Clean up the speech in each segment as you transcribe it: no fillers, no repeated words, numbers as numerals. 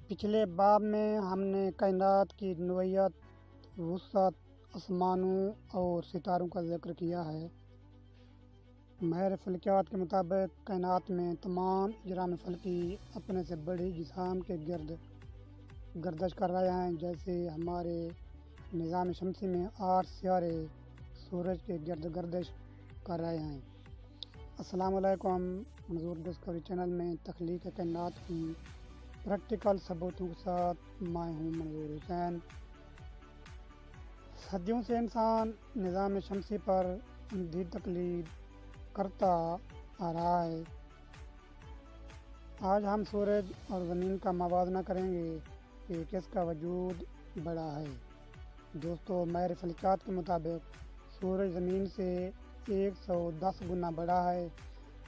پچھلے باب میں ہم نے کائنات کی نوعیت، وسعت، آسمانوں اور ستاروں کا ذکر کیا ہے۔ ماہر فلکیات کے مطابق کائنات میں تمام اجرام فلکی اپنے سے بڑے اجسام کے گرد گردش کر رہے ہیں، جیسے ہمارے نظام شمسی میں 8 سیارے سورج کے گرد گردش کر رہے ہیں۔ السلام علیکم۔ منظور ڈسکوری چینل میں تخلیق کائنات کی پریکٹیکل ثبوتوں کے ساتھ میں ہوں منظور حسین۔ صدیوں سے انسان نظام شمسی پر اندھی تقلید کرتا آ رہا ہے۔ آج ہم سورج اور زمین کا موازنہ کریں گے کہ کس کا وجود بڑا ہے۔ دوستو، ماہر فلکیات کے مطابق سورج زمین سے 110 گنا بڑا ہے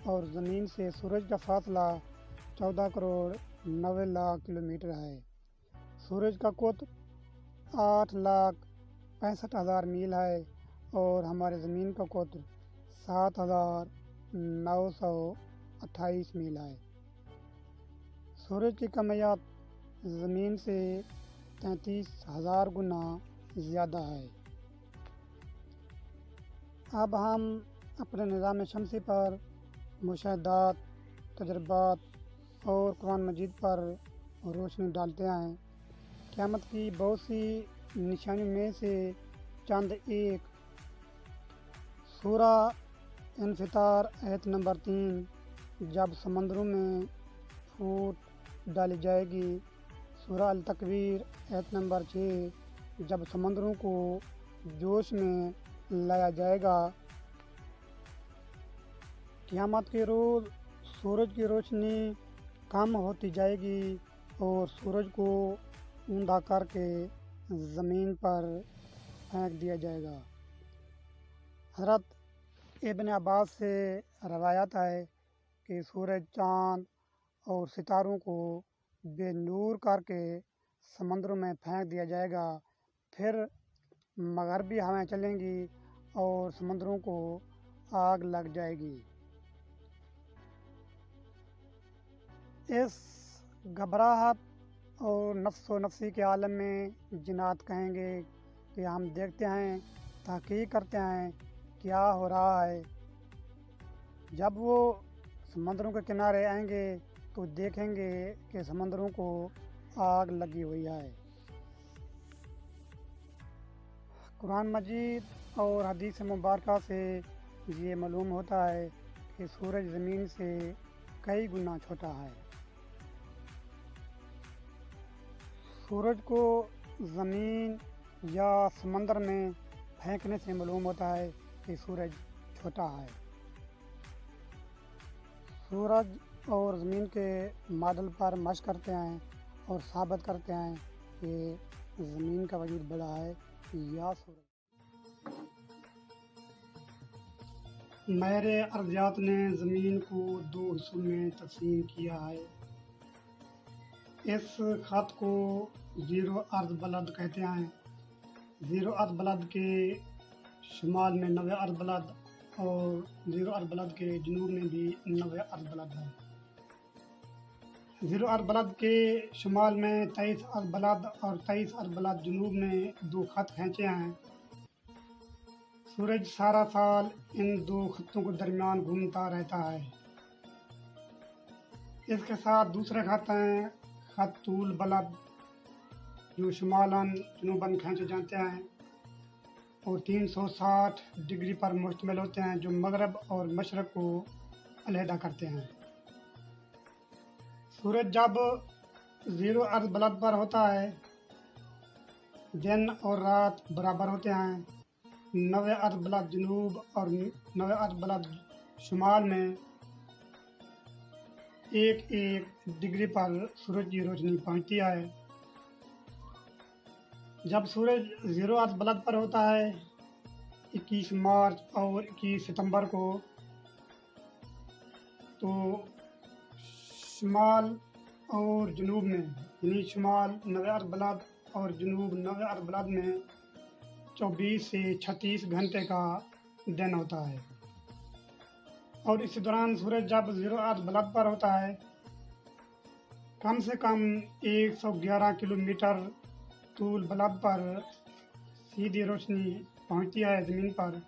اور زمین سے سورج کا فاصلہ 14 کروڑ 90 لاکھ کلومیٹر ہے۔ سورج کا قطر 8,65,000 میل ہے اور ہمارے زمین کا قطر 7,928 میل ہے۔ سورج کی کمیت زمین سے 33,000 گنا زیادہ ہے۔ اب ہم اپنے نظام شمسی پر مشاہدات، تجربات اور قرآن مجید پر روشنی ڈالتے ہیں۔ قیامت کی بہت سی نشانیوں میں سے چند ایک سورہ انفطار آیت نمبر 3، جب سمندروں میں پھوٹ ڈالی جائے گی۔ سورہ التکویر آیت نمبر 6، جب سمندروں کو جوش میں لایا جائے گا۔ قیامت کے روز سورج کی روشنی کم ہوتی جائے گی اور سورج کو اوندا کر کے زمین پر پھینک دیا جائے گا۔ حضرت ابن عباس سے روایت ہے کہ سورج، چاند اور ستاروں کو بے نور کر کے سمندروں میں پھینک دیا جائے گا، پھر مغربی ہوائیں چلیں گی اور سمندروں کو آگ لگ جائے گی۔ اس گھبراہٹ اور نفس و نفسی کے عالم میں جنات کہیں گے کہ ہم دیکھتے ہیں، تحقیق کرتے ہیں کیا ہو رہا ہے۔ جب وہ سمندروں کے کنارے آئیں گے تو دیکھیں گے کہ سمندروں کو آگ لگی ہوئی ہے۔ قرآن مجید اور حدیث مبارکہ سے یہ معلوم ہوتا ہے کہ سورج زمین سے کئی گنا چھوٹا ہے۔ سورج کو زمین یا سمندر میں پھینکنے سے معلوم ہوتا ہے کہ سورج چھوٹا ہے۔ سورج اور زمین کے ماڈل پر مشق کرتے ہیں اور ثابت کرتے ہیں کہ زمین کا وجود بڑا ہے یا سورج۔ ماہر ارضیات نے زمین کو 2 حصوں میں تقسیم کیا ہے۔ اس خط کو زیرو ارض بلد کہتے ہیں۔ زیرو ارض بلد کے شمال میں 90 ارض بلد اور زیرو ارض بلد کے جنوب میں بھی 90 ارض بلد ہے۔ زیرو ارض بلد کے شمال میں 23 ارض بلد اور 23 ارض بلد جنوب میں 2 خط کھینچے ہیں۔ سورج سارا سال ان 2 خطوں کے درمیان گھومتا رہتا ہے۔ اس کے ساتھ دوسرے خط ہیں، خط طول بلد، جو شمالاً جنوباً کھینچے جاتے ہیں اور 360 ڈگری پر مشتمل ہوتے ہیں، جو مغرب اور مشرق کو علیحدہ کرتے ہیں۔ سورج جب زیرو ارض بلد پر ہوتا ہے، دن اور رات برابر ہوتے ہیں۔ 90 ارض بلد جنوب اور 90 ارض بلد شمال میں 1 ڈگری پر سورج کی روشنی پہنچتی ہے۔ جب سورج زیرو ارض بلد پر ہوتا ہے 21 مارچ اور 21 ستمبر کو، تو شمال اور جنوب میں، یعنی شمال 90 ارض بلد اور جنوب 90 ارض بلد میں 24 سے 36 گھنٹے کا دن ہوتا ہے۔ اور اس دوران سورج جب زیرو ارض بلد پر ہوتا ہے कम से कम 111 किलोमीटर तूल बल्ब पर सीधी रोशनी पहुंचती है ज़मीन पर।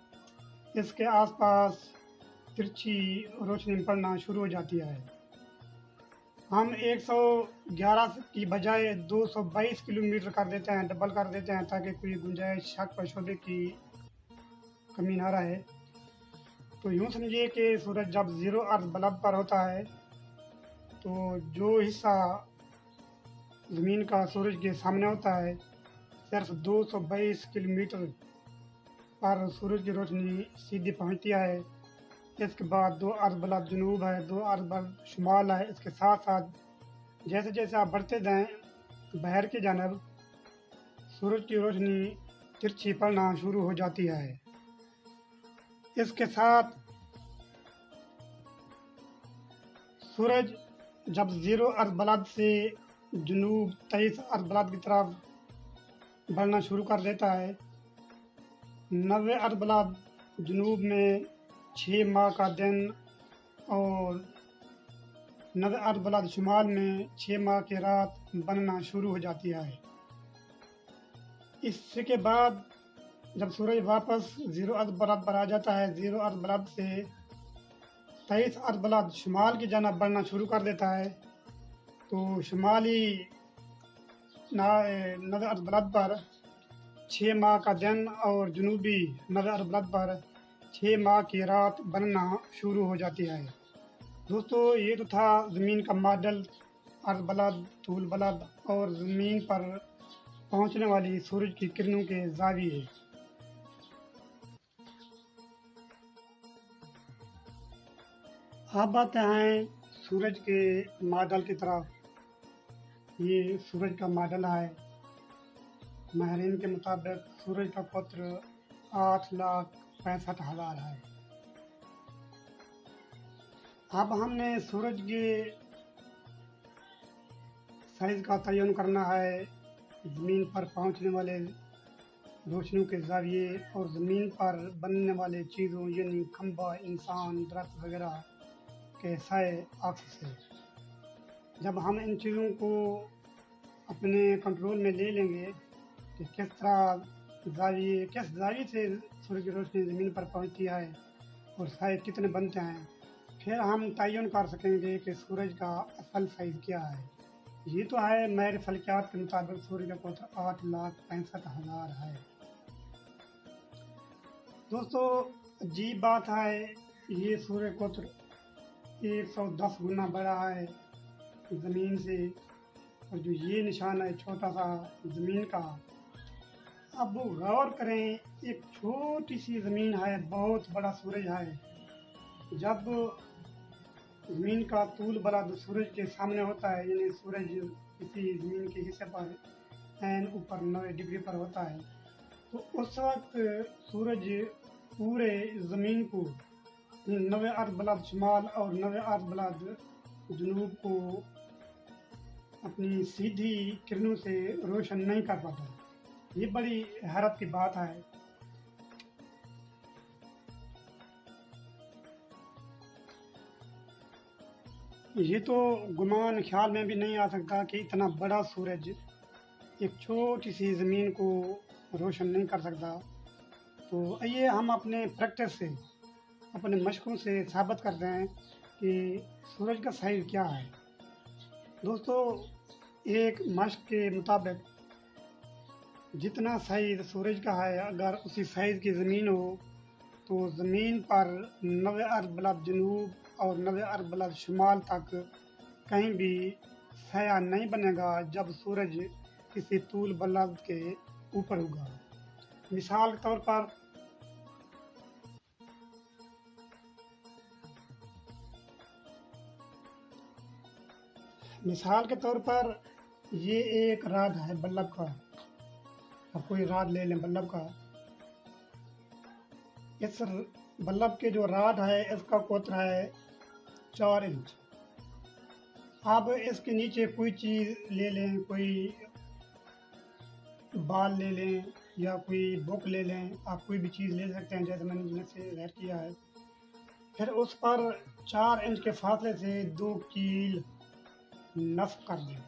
इसके आसपास तिरछी रोशनी पड़ना शुरू हो जाती है। हम 111 की बजाय 222 किलोमीटर कर देते हैं, डबल कर देते हैं, ताकि कोई गुंजाइश शक व शुबे की कमी ना रहे। तो यूँ समझिए कि सूरज जब ज़ीरो अर्थ बल्ब पर होता है तो जो हिस्सा ज़मीन का सूरज के सामने होता है, सिर्फ 222 किलोमीटर पर सूरज की रोशनी सीधी पहुंचती है। इसके बाद 2 अर्थ बल्ब जनूब है, 2 अर्थ बल्ब शुमाल है। इसके साथ साथ जैसे जैसे आप बढ़ते जाएं बहर की जानब, सूरज की रोशनी तिरछी पड़ना शुरू हो जाती है। इसके साथ सूरज जब ज़ीरो अर्थ बल्ब से जनूब 23 अर्थ बल्ब की तरफ बढ़ना शुरू कर देता है, 90 अर्थ बल्ब जनूब में 6 माह का दिन और 90 अर्थ बल्ब शुमाल में 6 माह की रात बनना शुरू हो जाती है। इसके बाद जब सूरज वापस ज़ीरो अर्थ बल्ब पर आ जाता है, ज़ीरो अर्थ बल्ब से 23 अर्थ बल्ब शुमाल की जानब बढ़ना शुरू कर देता है, तो शुमाली 90 अर्थ बल्ब पर 6 माह का दिन और जनूबी 90 अर्थ बल्ब पर 6 माह की रात बनना शुरू हो जाती है। दोस्तों, ये तो था ज़मीन का मॉडल, अर्थ बल्ब, तूल बल्ब और ज़मीन पर पहुंचने वाली सूरज की किरणों के ज़ाविये। अब आते हैं सूरज के मॉडल की तरफ। ये सूरज का मॉडल है। माहिरीन के मुताबिक सूरज का कुत्र 8,65,000 है। अब हमने सूरज के साइज का तयन करना है ज़मीन पर पहुंचने वाले रोशनियों के ज़ाविये और ज़मीन पर बनने वाले चीज़ों यानी खंबा, इंसान, दरख्त वगैरह के साए अक्स से। जब हम इन चीज़ों को अपने कंट्रोल में ले लेंगे कि किस जाविये से सूरज की रोशनी ज़मीन पर पहुंचती है और साए कितने बनते हैं, फिर हम तयन कर सकेंगे कि सूरज का असल साइज़ क्या है। ये तो है मेरे फलकियात के मुताबिक सूरज का कुत्र 8,65,000 है। दोस्तों, अजीब बात है, ये सूर्य कुत्र 110 गुना बड़ा है ज़मीन से, और जो ये निशान है छोटा सा ज़मीन का। अब गौर करें, एक छोटी सी ज़मीन है, बहुत बड़ा सूरज है। जब ज़मीन का तूल बल्ब सूरज के सामने होता है, यानी सूरज किसी ज़मीन के हिस्से पर एन ऊपर 90 डिग्री पर होता है, तो उस वक्त सूरज पूरे ज़मीन को 90 अर्थ बल्ब शुमाल और 90 अर्थ बल्ब जनूब को अपनी सीधी किरणों से रोशन नहीं कर पाता। ये बड़ी हैरत की बात है। ये तो गुमान ख्याल में भी नहीं आ सकता कि इतना बड़ा सूरज एक छोटी सी ज़मीन को रोशन नहीं कर सकता। तो आइए हम अपने प्रैक्टिस से, अपने मशकों से साबित करते हैं कि सूरज का साइज़ क्या है। दोस्तों, एक मशक के मुताबिक जितना साइज़ सूरज का है, अगर उसी साइज़ की ज़मीन हो तो ज़मीन पर 90 अर्थ बल्ब जनूब और 90 अर्थ बल्ब शुमाल तक कहीं भी साया नहीं बनेगा जब सूरज किसी तूल बल्ब के ऊपर होगा। मिसाल के तौर पर ये एक राड है बल्ब का। अब कोई राड ले लें बल्ब का। इस बल्ब के जो राड है इसका कुत्र है 4 इंच। अब इसके नीचे कोई चीज़ ले लें, कोई बाल ले लें या कोई बुक ले लें, आप कोई भी चीज़ ले सकते हैं जैसे मैंने से ज़ाहिर किया है। फिर उस पर 4 इंच के फासले से 2 कील नस्ब कर दें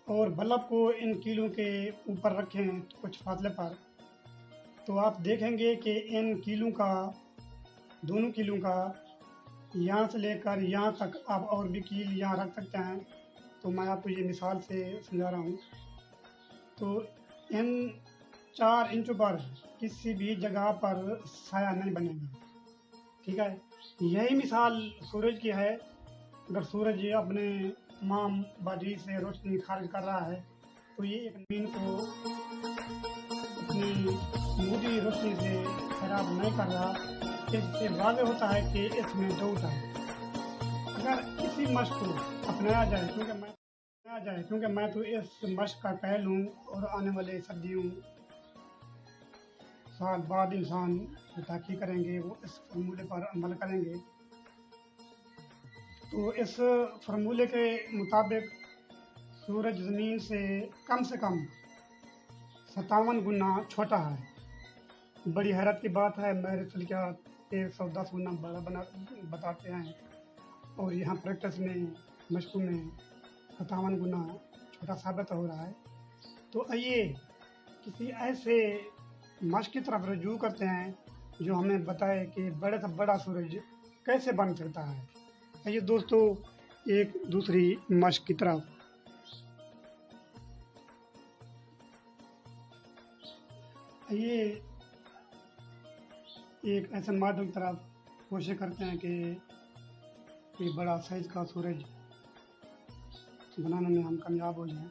और बल्ब को इन कीलों के ऊपर रखें कुछ फासले पर, तो आप देखेंगे कि इन कीलों का, दोनों कीलों का, यहाँ से लेकर यहाँ तक आप और भी कील यहाँ रख सकते हैं। तो मैं आपको ये मिसाल से समझा रहा हूँ। तो इन 4 इंचों पर किसी भी जगह पर साया नहीं बनेगा, ठीक है। यही मिसाल सूरज की है। अगर सूरज अपने तमाम बॉडी से रोशनी खारिज कर रहा है तो ये एक ज़मीन को अपनी मूडी रोशनी से खराब नहीं कर रहा। इससे वाज़ेह होता है कि इसमें डाउट है। अगर इसी मशक को अपनाया जाए, क्योंकि मैं तो इस मशक का कायल हूँ और आने वाले सर्दियों साल बाद इंसान तरक्की करेंगे, वो इस फार्मूले पर अमल करेंगे। तो इस फार्मूले के मुताबिक सूरज ज़मीन से कम 57 गुना छोटा है। बड़ी हैरत की बात है, मेरे फल्कियात 110 गुना बड़ा बताते हैं और यहाँ प्रैक्टिस में, मशक़ों में 57 गुना छोटा साबित हो रहा है। तो आइए किसी ऐसे मशक़ की तरफ रुजू करते हैं जो हमें बताए कि बड़े से बड़ा सूरज कैसे बन सकता है। आइए दोस्तों, एक दूसरी मशक़ की तरफ। आइए एक ऐसे माध्यम की तरफ कोशिश करते हैं कि बड़ा साइज का सूरज बनाने में हम कामयाब हो जाएं।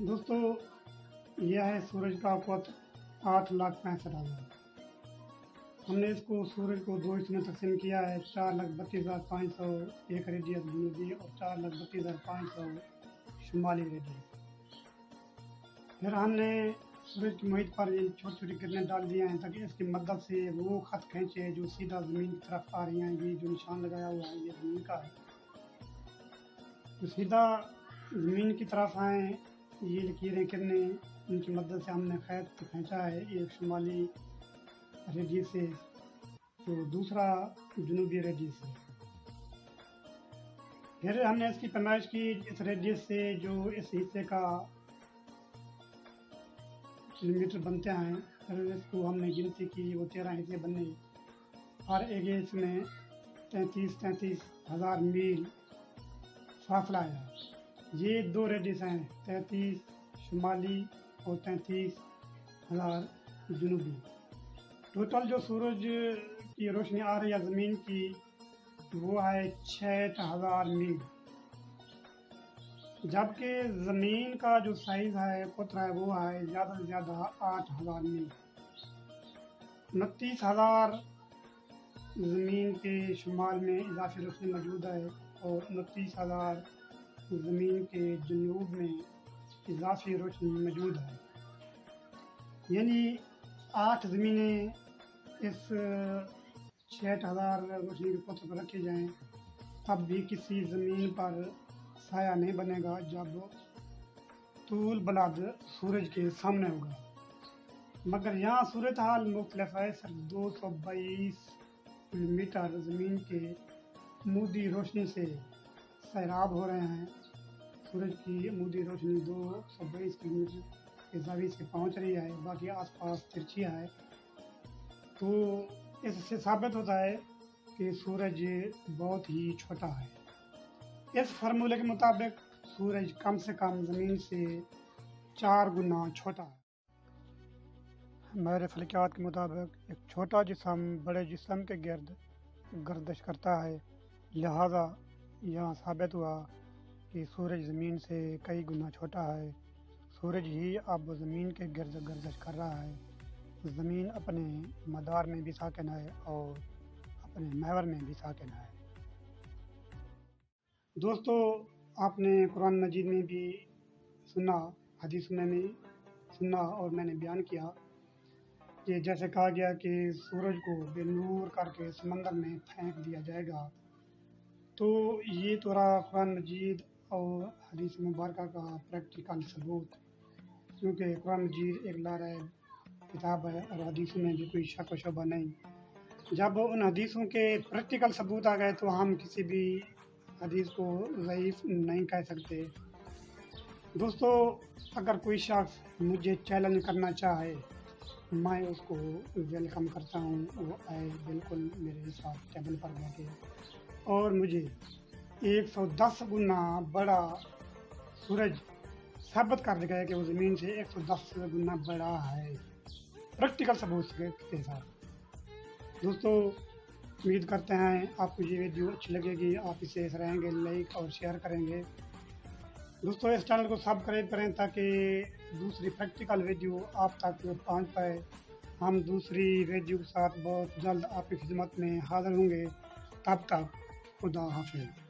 दोस्तों, यह है सूरज का कुत 8,65,000। हमने इसको सूरज को 2 हिस्सों में तकसीम किया है। 4,32,500 एक रेडियस जनूबी और 4,32,500 शुमाली रेडियस। फिर हमने सूरज की मुहित पर ये छोटी छोटी किरणें डाल दिए हैं ताकि इसकी मदद से वो खत खींचे जो सीधा ज़मीन की तरफ आ रही हैं। ये जो निशान लगाया हुआ है ये ज़मीन का है। जो सीधा ज़मीन की तरफ आए ये लकीरें किरणें, इनकी मदद से हमने खैत खींचा है एक शुमाली रेडियस से, तो दूसरा जनूबी रेडियस से। फिर हमने इसकी पैमाइश की इस रेडियस से जो इस हिस्से का किलोमीटर बनते हैं, फिर इसको हमने गिनती की, वो 13 हिस्से बने। हर एक इसमें 33,000 मील फासला है। ये 2 रेडियस हैं, 33 शुमाली और 33,000 जनूबी। टोटल जो सूरज की रोशनी आ रही है ज़मीन की वो है 60,000 मील, जबकि ज़मीन का जो साइज़ है कुतरा है वो है ज़्यादा से ज़्यादा 8,000 मील। 29,000 ज़मीन के शुमाल में इजाफी रोशनी मौजूद है और 29,000 ज़मीन के जनूब में इजाफी रोशनी मौजूद है। यानी 8 ज़मीनें इस 60,000 रोशनी के पुत्र पर रखी जाएँ तब भी किसी ज़मीन पर साया नहीं बनेगा जब तूल बलद सूरज के सामने होगा। मगर यहाँ सूरत हाल मुख्तलिफ है। सिर्फ 222 किलोमीटर ज़मीन के मूदी रोशनी से सैराब हो रहे हैं। सूरज की मूदी रोशनी 222 किलोमीटर के ज़ाविये से पहुँच रही है, बाकी आसपास तिरछियाँ है। तो इससे साबित होता है कि सूरज बहुत ही छोटा है। इस फार्मूले के मुताबिक सूरज कम से कम ज़मीन से 4 गुना छोटा है। मेरे फल्कियात के मुताबिक एक छोटा जिस्म बड़े जिस्म के गिर्द गर्दिश करता है, लिहाजा यहाँ साबित हुआ कि सूरज ज़मीन से कई गुना छोटा है। सूरज ही अब ज़मीन के गिर्द गर्दिश कर रहा है। ज़मीन अपने मदार में भी साकिन है और अपने महवर में भी साकिन है। दोस्तों, आपने कुरान मजीद में भी सुना, हदीस में भी सुना और मैंने बयान किया कि जैसे कहा गया कि सूरज को बेनूर करके समंदर में फेंक दिया जाएगा। तो ये तो रहा कुरान मजीद और हदीस मुबारक का प्रैक्टिकल सबूत, क्योंकि कुरान मजीद एक लारैब किताब है और हदीसों में भी कोई शक व शुबा नहीं। जब उन हदीसों के प्रैक्टिकल सबूत आ गए तो हम किसी भी حدیث کو ضعیف نہیں کہہ سکتے۔ دوستو، اگر کوئی شخص مجھے چیلنج کرنا چاہے، میں اس کو ویلکم کرتا ہوں، وہ آئے بالکل میرے ساتھ ٹیبل پر بیٹھے اور مجھے 110 گنا بڑا سورج ثابت کر دکھائے کہ وہ زمین سے 110 گنا بڑا ہے، پریکٹیکل ثبوت کے ساتھ۔ دوستو، امید کرتے ہیں آپ کو یہ ویڈیو اچھی لگے گی، آپ اسے سراہیں گے، لائک اور شیئر کریں گے۔ دوستو، اس چینل کو سبسکرائب کریں تاکہ دوسری پریکٹیکل ویڈیو آپ تک پہنچ پائے۔ ہم دوسری ویڈیو کے ساتھ بہت جلد آپ کی خدمت میں حاضر ہوں گے۔ تب تک خدا حافظ۔